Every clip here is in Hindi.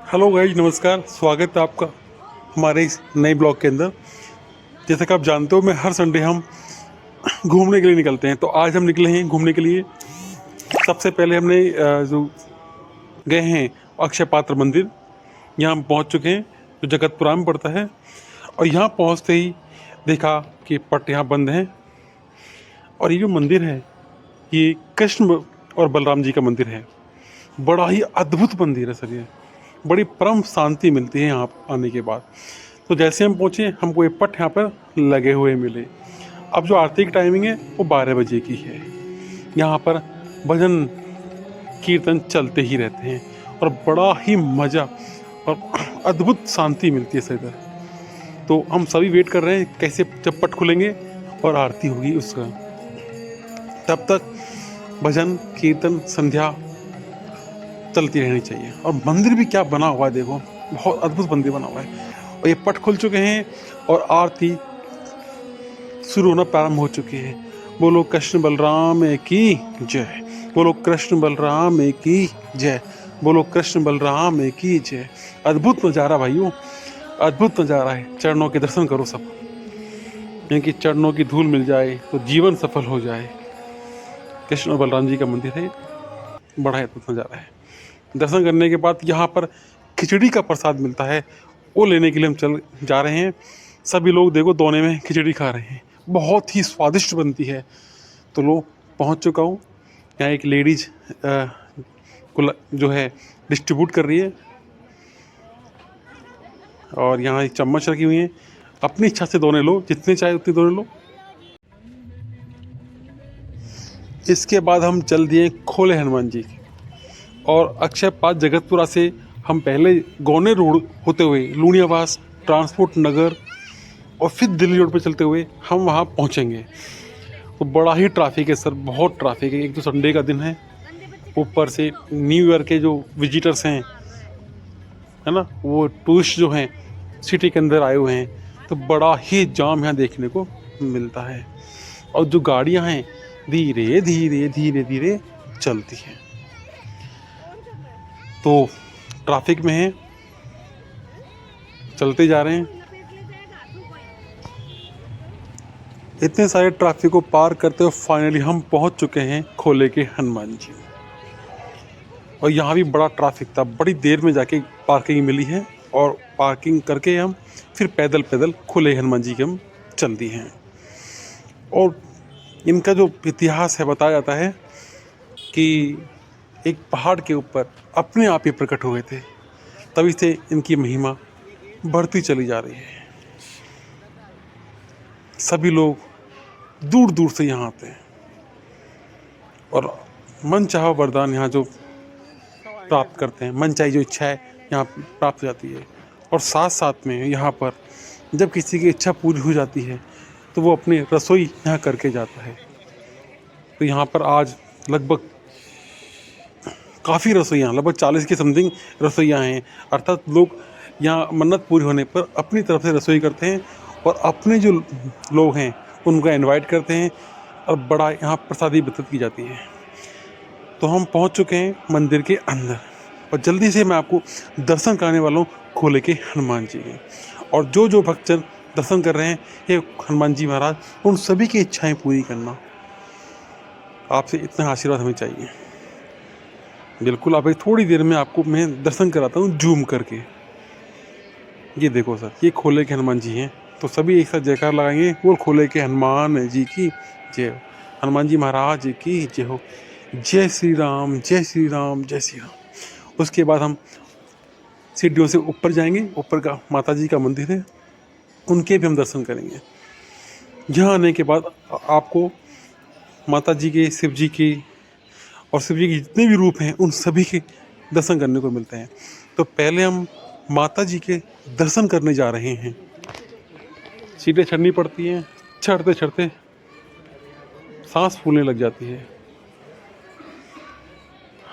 हेलो गाइज, नमस्कार। स्वागत है आपका हमारे इस नए ब्लॉग के अंदर। जैसा कि आप जानते हो, मैं हर संडे हम घूमने के लिए निकलते हैं। तो आज हम निकले हैं घूमने के लिए। सबसे पहले हमने जो गए हैं अक्षय पात्र मंदिर, यहाँ हम पहुँच चुके हैं, जो जगतपुरा में पड़ता है। और यहाँ पहुँचते ही देखा कि पट यहाँ बंद हैं। और ये जो मंदिर है, ये कृष्ण और बलराम जी का मंदिर है। बड़ा ही अद्भुत मंदिर है सर। ये बड़ी परम शांति मिलती है यहाँ आने के बाद। तो जैसे हम पहुँचे, हमको ये पट यहाँ पर लगे हुए मिले। अब जो आरती की टाइमिंग है वो 12 बजे की है। यहाँ पर भजन कीर्तन चलते ही रहते हैं और बड़ा ही मज़ा और अद्भुत शांति मिलती है सर इधर। तो हम सभी वेट कर रहे हैं कैसे जब पट खुलेंगे और आरती होगी उसका। तब तक भजन कीर्तन संध्या चलती रहनी चाहिए। और मंदिर भी क्या बना हुआ है, देखो, बहुत अद्भुत मंदिर बना हुआ है। और ये पट खुल चुके हैं और आरती शुरू होना प्रारंभ हो चुकी है। बोलो कृष्ण बलराम की जय, बोलो कृष्ण बलराम की जय, बोलो कृष्ण बलराम की जय। अद्भुत नज़ारा भाइयों, अद्भुत नज़ारा है। चरणों के दर्शन करो सब, इनकी चरणों की धूल मिल जाए तो जीवन सफल हो जाए। कृष्ण और बलराम जी का मंदिर है, बड़ा अद्भुत नज़ारा है। दर्शन करने के बाद यहाँ पर खिचड़ी का प्रसाद मिलता है, वो लेने के लिए हम चल जा रहे हैं। सभी लोग देखो दोने में खिचड़ी खा रहे हैं, बहुत ही स्वादिष्ट बनती है। तो लो पहुँच चुका हूँ। यहाँ एक लेडीज जो है डिस्ट्रीब्यूट कर रही है और यहाँ एक चम्मच रखी हुई है। अपनी इच्छा से दोने लो, जितने चाहे उतने दोने लो। इसके बाद हम चल दिए खोले हनुमान जी और अक्षय पाथ जगतपुरा से हम पहले गौने रोड होते हुए लूणियावास, ट्रांसपोर्ट नगर और फिर दिल्ली रोड पर चलते हुए हम वहाँ पहुँचेंगे। तो बड़ा ही ट्रैफिक है सर, बहुत ट्रैफिक है। एक तो संडे का दिन है, ऊपर से न्यू ईयर के जो विजिटर्स हैं, है ना, वो टूरिस्ट जो हैं सिटी के अंदर आए हुए हैं, तो बड़ा ही जाम यहाँ देखने को मिलता है। और जो गाड़ियाँ हैं धीरे धीरे धीरे धीरे चलती हैं, तो ट्रैफिक में है, चलते जा रहे हैं। इतने सारे ट्रैफिक को पार करते हुए फाइनली हम पहुंच चुके हैं खोले के हनुमान जी। और यहाँ भी बड़ा ट्रैफिक था, बड़ी देर में जाके पार्किंग मिली है और पार्किंग करके हम फिर पैदल पैदल खोले हनुमान जी के हम चल दिए हैं। और इनका जो इतिहास है, बताया जाता है कि एक पहाड़ के ऊपर अपने आप ही प्रकट हुए थे, तभी से इनकी महिमा बढ़ती चली जा रही है। सभी लोग दूर दूर से यहाँ आते हैं और मन चाहा वरदान यहाँ जो प्राप्त करते हैं, मन चाही जो इच्छा है यहाँ प्राप्त हो जाती है। और साथ साथ में यहाँ पर जब किसी की इच्छा पूरी हो जाती है तो वो अपनी रसोई यहाँ करके जाता है। तो यहाँ पर आज लगभग काफ़ी रसोइयाँ, लगभग 40 की समथिंग रसोइयाँ हैं। अर्थात लोग यहाँ मन्नत पूरी होने पर अपनी तरफ से रसोई करते हैं और अपने जो लोग हैं उनको इनवाइट करते हैं और बड़ा यहाँ प्रसादी वितरित की जाती है। तो हम पहुँच चुके हैं मंदिर के अंदर और जल्दी से मैं आपको दर्शन कराने वाला हूँ खोले के हनुमान जी के। और जो जो भक्तजन दर्शन कर रहे हैं, ये हनुमान जी महाराज, उन सभी की इच्छाएं पूरी करना, आपसे इतना आशीर्वाद हमें चाहिए। बिल्कुल, आप थोड़ी देर में आपको मैं दर्शन कराता हूँ जूम करके। ये देखो सर, ये खोले के हनुमान जी हैं। तो सभी एक साथ जयकार लगाएंगे, बोल खोले के हनुमान जी की जय, हनुमान जी महाराज की जय हो। जय श्री राम, जय श्री राम, जय श्री राम। उसके बाद हम सीढ़ियों से ऊपर जाएंगे, ऊपर का माता जी का मंदिर है, उनके भी हम दर्शन करेंगे। यहाँ आने के बाद आपको माता जी के, शिव जी के और शिव जी के जितने भी रूप हैं उन सभी के दर्शन करने को मिलते हैं। तो पहले हम माता जी के दर्शन करने जा रहे हैं। सीढ़ियाँ चढ़नी पड़ती हैं, चढ़ते चढ़ते सांस फूलने लग जाती है।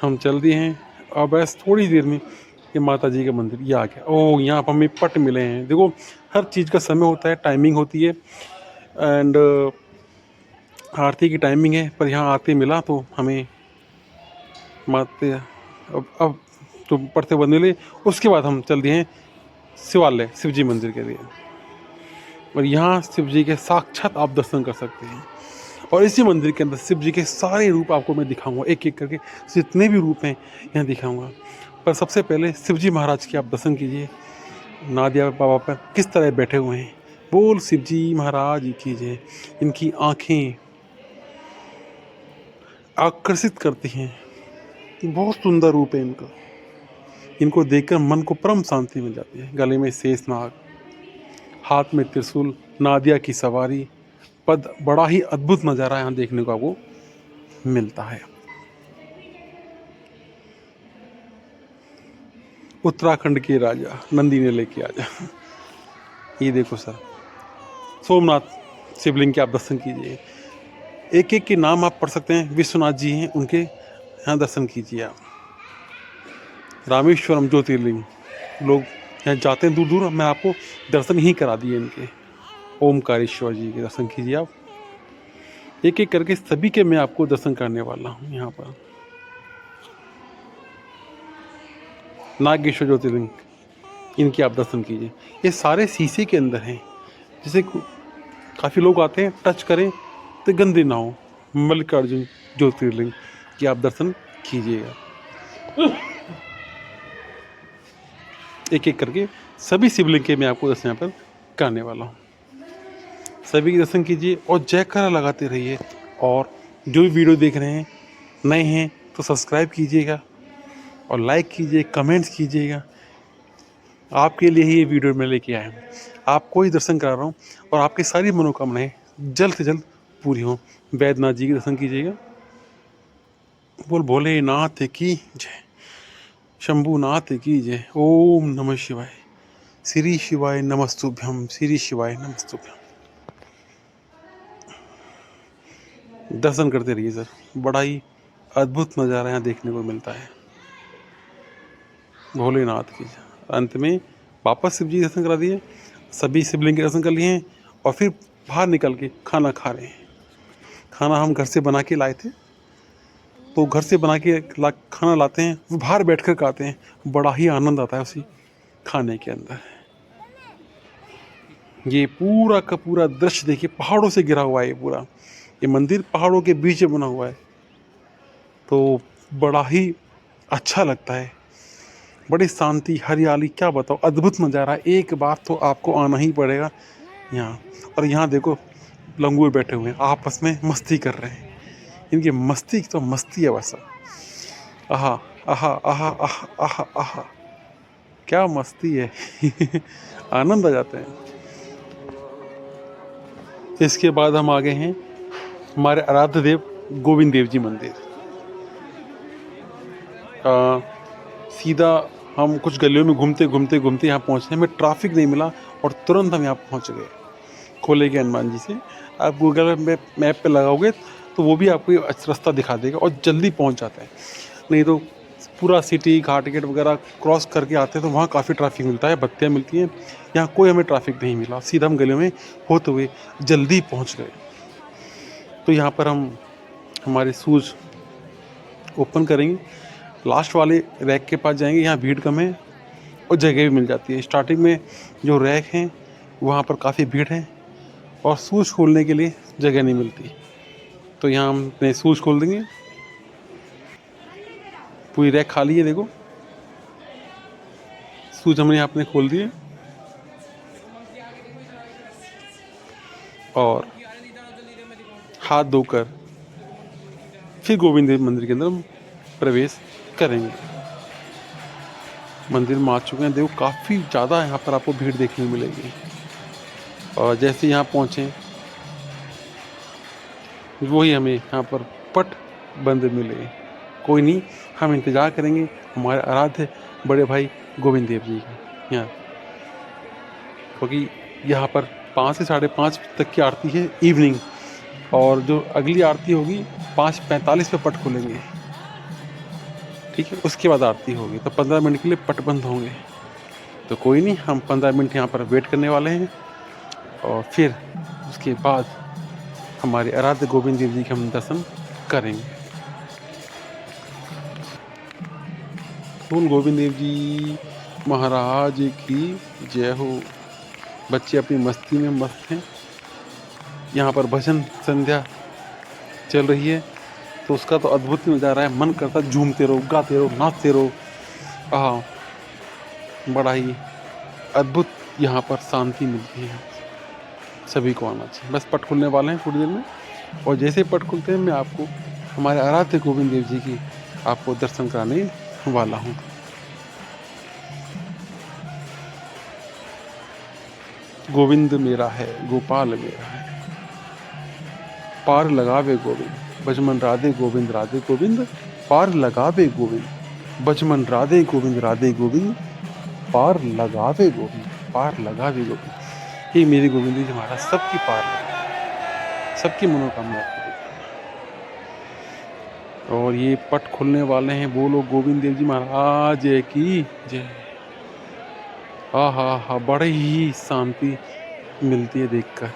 हम चल दिए हैं और बस थोड़ी देर में ये माता जी का मंदिर ये आ गया। ओह, यहाँ पर हमें पट मिले हैं। देखो, हर चीज़ का समय होता है, टाइमिंग होती है। एंड आरती की टाइमिंग है, पर यहाँ आते मिला तो हमें माते अब तो पढ़ते बनने लिए उसके बाद हम चल दिए हैं शिवालय शिव जी मंदिर के लिए। और यहाँ शिव जी के साक्षात आप दर्शन कर सकते हैं। और इसी मंदिर के अंदर शिव जी के सारे रूप आपको मैं दिखाऊंगा, एक एक करके जितने भी रूप हैं यहाँ दिखाऊंगा। पर सबसे पहले शिव जी महाराज की आप दर्शन कीजिए। नादिया बाबा पर किस तरह बैठे हुए हैं, बोल शिव जी महाराज की जय। इनकी आँखें आकर्षित करती हैं, बहुत सुंदर रूप है इनका। इनको देखकर मन को परम शांति मिल जाती है। गले में शेषनाग, हाथ में त्रिशूल, नादिया की सवारी, पद बड़ा ही अद्भुत नज़ारा यहाँ देखने को आपको मिलता है। उत्तराखंड के राजा नंदी ने लेके आजा। ये देखो सर, सोमनाथ शिवलिंग के आप दर्शन कीजिए। एक एक के नाम आप पढ़ सकते हैं, विश्वनाथ जी हैं, उनके यहाँ दर्शन कीजिए आप। रामेश्वरम ज्योतिर्लिंग, लोग यहाँ जाते हैं दूर दूर, मैं आपको दर्शन ही करा दिए इनके। ओमकारेश्वर जी के दर्शन कीजिए आप। एक एक करके सभी के मैं आपको दर्शन करने वाला हूँ। यहाँ पर नागेश्वर ज्योतिर्लिंग, इनके आप दर्शन कीजिए। ये सारे शीशे के अंदर हैं, जैसे काफ़ी लोग आते हैं टच करें तो गंदे ना हो। मल्लिकार्जुन ज्योतिर्लिंग की आप दर्शन कीजिएगा। एक एक करके सभी शिवलिंग के मैं आपको दर्शन यहाँ पर करने वाला हूँ। सभी के दर्शन कीजिए और जयकारा लगाते रहिए। और जो भी वीडियो देख रहे हैं नए हैं तो सब्सक्राइब कीजिएगा और लाइक कीजिए, कमेंट्स कीजिएगा। आपके लिए ही ये वीडियो मैं लेके आया हूँ, आपको ही दर्शन करा रहा हूँ और आपकी सारी मनोकामनाएं जल्द से जल्द पूरी हों। वैद्यनाथ जी के दर्शन कीजिएगा। बोल भोलेनाथ की जय, शंभुनाथ की जय। ओम नमः शिवाय, श्री शिवाय नमस्तुभ्यम, श्री शिवाय नमस्तुभ्यम। दर्शन करते रहिए सर, बड़ा ही अद्भुत नज़ारा यहाँ देखने को मिलता है। भोलेनाथ की जय। अंत में वापस शिव जी दर्शन करा दिए, सभी शिवलिंग के दर्शन कर लिए हैं और फिर बाहर निकल के खाना खा रहे हैं। खाना हम घर से बना के लाए थे, तो घर से बना के खाना लाते हैं, बाहर बैठकर खाते हैं, बड़ा ही आनंद आता है उसी खाने के अंदर। ये पूरा का पूरा दृश्य देखिए, पहाड़ों से घिरा हुआ है ये पूरा। ये मंदिर पहाड़ों के बीच में बना हुआ है, तो बड़ा ही अच्छा लगता है। बड़ी शांति, हरियाली, क्या बताओ, अद्भुत नज़ारा। एक बार तो आपको आना ही पड़ेगा यहाँ। और यहाँ देखो लंगूर बैठे हुए हैं, आपस में मस्ती कर रहे हैं। इनकी मस्ती तो मस्ती है बस। आहा आहा आहा आहा आहा आहा, क्या मस्ती है। आनंद आ जाते हैं। इसके बाद हम आ गए हैं हमारे आराध्य देव गोविंद देव जी मंदिर। सीधा हम कुछ गलियों में घूमते घूमते घूमते यहाँ पहुँचे, हमें ट्रैफिक नहीं मिला और तुरंत हम यहाँ पहुँच गए खोले के हनुमान जी से। आप गूगल मैप पे लगाओगे तो वो भी आपको रास्ता दिखा देगा और जल्दी पहुँच जाता है। नहीं तो पूरा सिटी घाट गेट वगैरह क्रॉस करके आते हैं तो वहाँ काफ़ी ट्रैफिक मिलता है, बत्तियाँ मिलती हैं। यहाँ कोई हमें ट्रैफिक नहीं मिला, सीधा हम गलियों में होते हुए जल्दी पहुँच गए। तो यहाँ पर हम हमारे शूज़ ओपन करेंगे, लास्ट वाले रैक के पास जाएंगे, यहाँ भीड़ कम है और जगह भी मिल जाती है। स्टार्टिंग में जो रैक हैं वहाँ पर काफ़ी भीड़ है और शूज़ खोलने के लिए जगह नहीं मिलती, तो यहाँ हम अपने शूज़ खोल देंगे। पूरी रैक खाली है, देखो शूज़ हमने यहाँ अपने खोल दिए और हाथ धोकर फिर गोविंद देव मंदिर के अंदर हम प्रवेश करेंगे। मंदिर में आ चुके हैं, देखो काफ़ी ज़्यादा यहाँ पर आपको भीड़ देखने को मिलेगी। और जैसे यहाँ पहुँचे वही हमें यहाँ पर पट बंद मिले। कोई नहीं, हम इंतज़ार करेंगे हमारे आराध्य बड़े भाई गोविंद देव जी का यहाँ, क्योंकि यहाँ पर 5 से 5:30 तक की आरती है इवनिंग, और जो अगली आरती होगी 5:45 पे पट खुलेंगे, ठीक है। उसके बाद आरती होगी तो 15 मिनट के लिए पट बंद होंगे। तो कोई नहीं, हम 15 मिनट यहाँ पर वेट करने वाले हैं और फिर उसके बाद हमारे आराध्य गोविंद देव जी के हम दर्शन करेंगे। बोल गोविंद देव जी महाराज की जय हो। बच्चे अपनी मस्ती में मस्त हैं। यहाँ पर भजन संध्या चल रही है तो उसका तो अद्भुत नज़ारा है। मन करता है झूमते रहो, गाते रहो, नाचते रहो। बड़ा ही अद्भुत यहाँ पर शांति मिलती है। सभी को आना चाहिए। बस पट खुलने वाले हैं थोड़ी देर में, और जैसे पट खुलते हैं मैं आपको हमारे आराध्य गोविंद देव जी की आपको दर्शन कराने वाला हूँ। गोविंद मेरा है, गोपाल मेरा है, पार लगावे गोविंद, बजमन राधे गोविंद, राधे गोविंद, पार लगावे गोविंद, बजमन राधे गोविंद, राधे गोविंद, पार लगावे गोविंद, पार लगावे गोविंद। ये मेरे गोविंद जी महाराज सबकी पार लगावे, सबकी मनोकामना पूरी करें। और ये पट खुलने वाले हैं। बोलो गोविंद देव जी महाराज की जय। हा, बड़ी ही शांति मिलती है देखकर।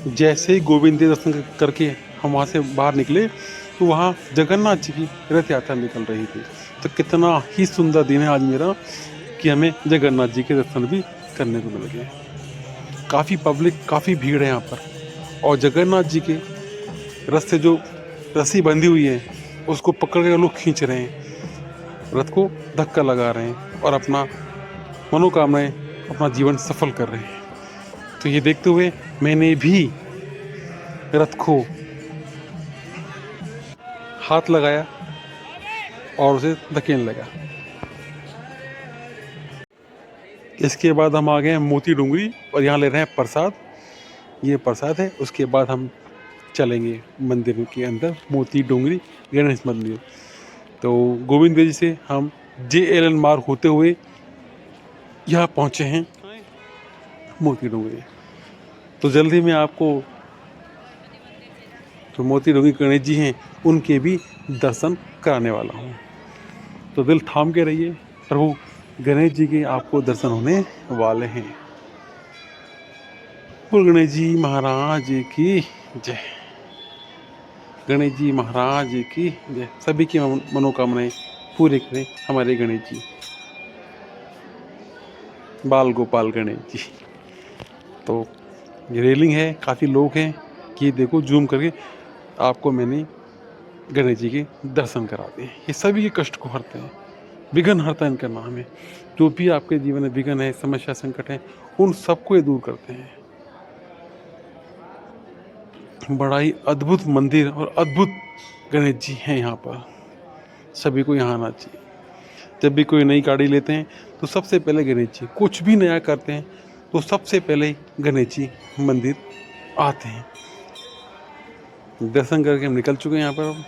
जैसे ही गोविंद देव दर्शन करके हम वहाँ से बाहर निकले तो वहाँ जगन्नाथ जी की रथ यात्रा निकल रही थी। तो कितना ही सुंदर दिन है आज मेरा कि हमें जगन्नाथ जी के दर्शन भी करने को मिल गए। काफ़ी पब्लिक, काफ़ी भीड़ है यहाँ पर। और जगन्नाथ जी के रथ से जो रस्सी बंधी हुई है उसको पकड़ कर लोग खींच रहे हैं, रथ को धक्का लगा रहे हैं और अपना मनोकामनाएं, अपना जीवन सफल कर रहे हैं। तो ये देखते हुए मैंने भी रथ को हाथ लगाया और उसे धकेलने लगा। इसके बाद हम आ गए मोती डूंगरी और यहाँ ले रहे हैं प्रसाद। ये प्रसाद है। उसके बाद हम चलेंगे मंदिर के अंदर, मोती डूंगरी गणेश मंदिर। तो गोविंद जी से हम JLN मार्ग होते हुए यहाँ पहुँचे हैं मोती डूंगरी। तो जल्दी मैं आपको तो मोती डूंगरी गणेश जी हैं उनके भी दर्शन कराने वाला हूँ। तो दिल थाम के रहिए, प्रभु गणेश जी के आपको दर्शन होने वाले हैं। बोल गणेश जी महाराज की जय, गणेश जी महाराज की जय। सभी की मनोकामनाएं पूरी करें हमारे गणेश जी, बाल गोपाल गणेश जी। तो ये रेलिंग है, काफ़ी लोग हैं। ये देखो जूम करके आपको मैंने गणेश जी के दर्शन करा दिए। ये सभी के कष्ट को हरते हैं, विघ्न हरता इनका नाम है। जो भी आपके जीवन में विघ्न है, समस्या, संकट है, उन सबको ये दूर करते हैं। बड़ा ही अद्भुत मंदिर और अद्भुत गणेश जी हैं यहाँ पर। सभी को यहाँ आना चाहिए। जब भी कोई नई गाड़ी लेते हैं तो सबसे पहले गणेश जी, कुछ भी नया करते हैं तो सबसे पहले गणेश जी मंदिर आते हैं। दर्शन करके हम निकल चुके हैं यहाँ पर।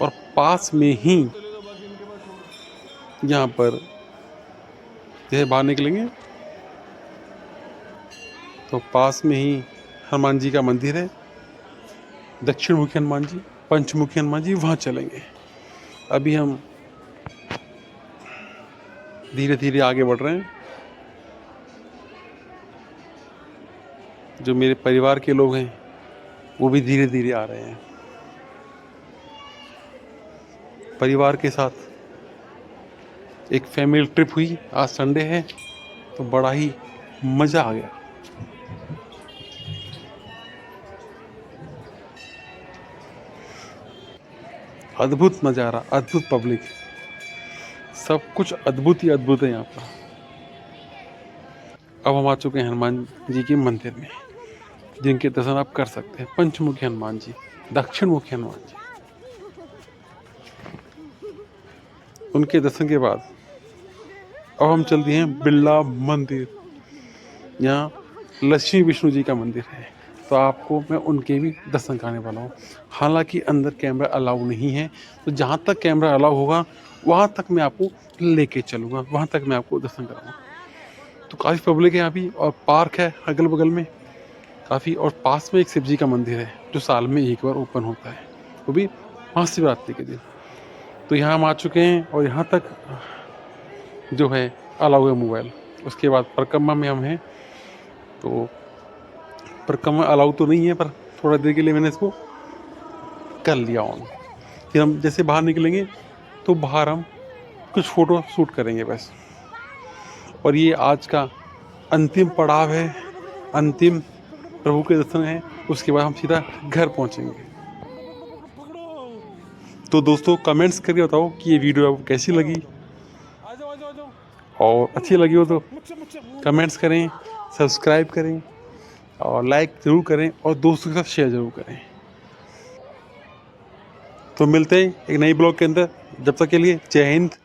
और पास में ही यहाँ पर जैसे बाहर निकलेंगे तो पास में ही हनुमान जी का मंदिर है, दक्षिण मुखी हनुमान जी, पंचमुखी हनुमान जी, वहाँ चलेंगे। अभी हम धीरे धीरे आगे बढ़ रहे हैं। जो मेरे परिवार के लोग हैं वो भी धीरे धीरे आ रहे हैं। परिवार के साथ एक फैमिली ट्रिप हुई। आज संडे है तो बड़ा ही मज़ा आ गया। अद्भुत नज़ारा, अद्भुत पब्लिक, सब कुछ अद्भुत ही अद्भुत है यहाँ पर। अब हम आ चुके हैं हनुमान जी के मंदिर में, जिनके दर्शन आप कर सकते हैं। पंचमुखी हनुमान जी, दक्षिण मुखी हनुमान जी। उनके दर्शन के बाद अब हम चलते हैं बिरला मंदिर। यहाँ लक्ष्मी विष्णु जी का मंदिर है, तो आपको मैं उनके भी दर्शन कराने वाला हूँ। हालांकि अंदर कैमरा अलाउ नहीं है, तो जहाँ तक कैमरा अलाउ होगा वहाँ तक मैं आपको लेके चलूँगा, वहाँ तक मैं आपको दर्शन कराऊँगा। तो काफ़ी पब्लिक है यहाँ भी, और पार्क है अगल बगल में काफ़ी। और पास में एक शिव जी का मंदिर है जो साल में एक बार ओपन होता है, वो भी महाशिवरात्रि के दिन। तो यहाँ हम आ चुके हैं और यहाँ तक जो है अलाउ है मोबाइल। उसके बाद परिक्रमा में हम हैं, तो परिक्रमा अलाउ तो नहीं है, पर थोड़ा देर के लिए मैंने इसको कर लिया ऑन। फिर हम जैसे बाहर निकलेंगे तो बाहर हम कुछ फ़ोटो शूट करेंगे बस। और ये आज का अंतिम पड़ाव है, अंतिम प्रभु के दर्शन है, उसके बाद हम सीधा घर पहुंचेंगे। तो दोस्तों कमेंट्स करके बताओ कि ये वीडियो आपको कैसी लगी, और अच्छी लगी हो तो कमेंट्स करें, सब्सक्राइब करें और लाइक ज़रूर करें और दोस्तों के साथ शेयर ज़रूर करें। तो मिलते हैं एक नई ब्लॉग के अंदर, जब तक के लिए जय हिंद।